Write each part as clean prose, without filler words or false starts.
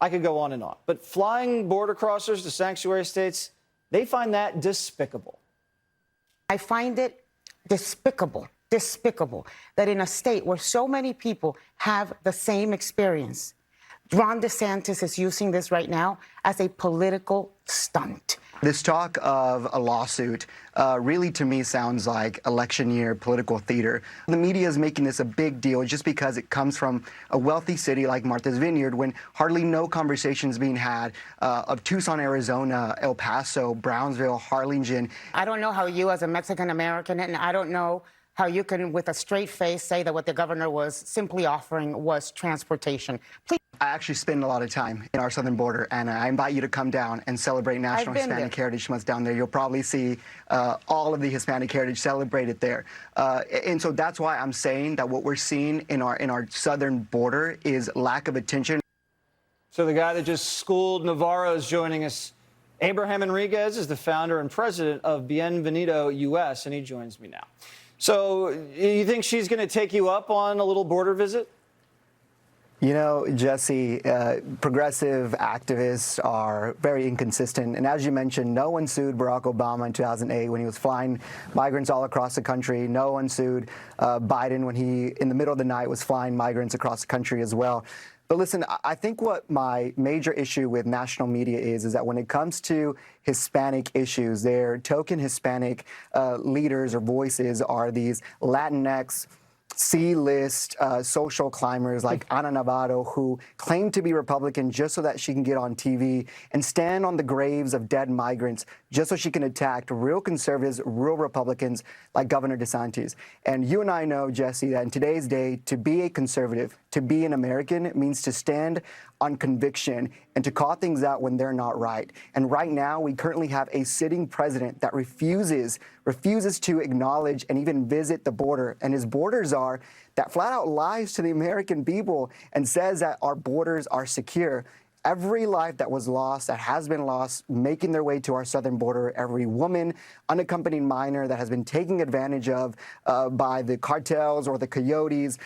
I could go on and on. But flying border crossers to sanctuary states, they find that despicable. I find it despicable that in a state where so many people have the same experience, Ron DeSantis is using this right now as a political stunt. This talk of a lawsuit really, to me, sounds like election year political theater. The media is making this a big deal just because it comes from a wealthy city like Martha's Vineyard, when hardly no conversation is being had of Tucson, Arizona, El Paso, Brownsville, Harlingen. I don't know how you, as a Mexican American, and I don't know how you can, with a straight face, say that what the governor was simply offering was transportation. Please. I actually spend a lot of time in our southern border, and I invite you to come down and celebrate National Hispanic Heritage Month down there. You'll probably see all of the Hispanic heritage celebrated there. And so that's why I'm saying that what we're seeing in our southern border is lack of attention. So the guy that just schooled Navarro is joining us. Abraham Enriquez is the founder and president of Bienvenido US, and he joins me now. So you think she's going to take you up on a little border visit? You know, Jesse, progressive activists are very inconsistent. And as you mentioned, no one sued Barack Obama in 2008 when he was flying migrants all across the country. No one sued Biden when he, in the middle of the night, was flying migrants across the country as well. But listen, I think what my major issue with national media is that when it comes to Hispanic issues, their token Hispanic leaders or voices are these Latinx C-list social climbers like Ana Navarro, who claim to be Republican just so that she can get on TV and stand on the graves of dead migrants just so she can attack real conservatives, real Republicans like Governor DeSantis. And you and I know, Jesse, that in today's day, to be a conservative, to be an American, means to stand on conviction and to call things out when they're not right. And right now, we currently have a sitting president that refuses to acknowledge and even visit the border. And his borders are that flat out lies to the American people and says that our borders are secure. Every life that was lost, that has been lost, making their way to our southern border, every woman, unaccompanied minor that has been taken advantage of by the cartels or the coyotes,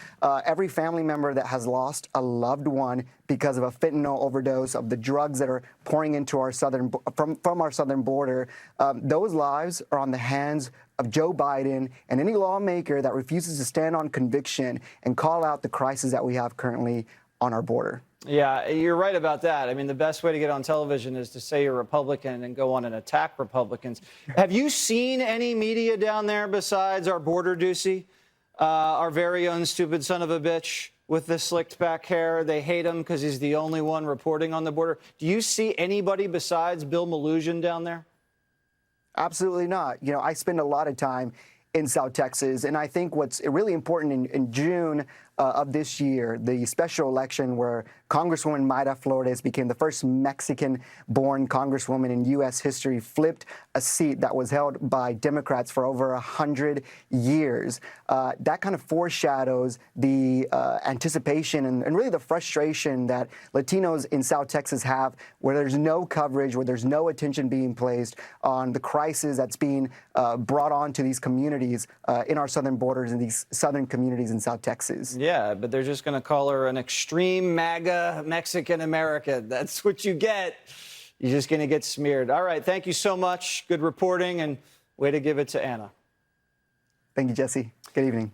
every family member that has lost a loved one because of a fentanyl overdose, of the drugs that are pouring into our southern from our southern border, those lives are on the hands of Joe Biden and any lawmaker that refuses to stand on conviction and call out the crisis that we have currently on our border. Yeah, you're right about that. I mean, the best way to get on television is to say you're Republican and go on and attack Republicans. Have you seen any media down there besides our border Ducey, our very own stupid son of a bitch with the slicked back hair? They hate him because he's the only one reporting on the border. Do you see anybody besides Bill Melugin down there? Absolutely not. You know, I spend a lot of time in South Texas, and I think what's really important in June of this year, the special election where Congresswoman Mayra Flores became the first Mexican-born congresswoman in U.S. history, flipped a seat that was held by Democrats for over 100 years. That kind of foreshadows the anticipation and really the frustration that Latinos in South Texas have, where there's no coverage, where there's no attention being placed on the crisis that's being brought on to these communities in our southern borders and these southern communities in South Texas. Yeah, but they're just going to call her an extreme MAGA Mexican American. That's what you get. You're just going to get smeared. All right, thank you so much. Good reporting, and way to give it to Anna. Thank you, Jesse. Good evening.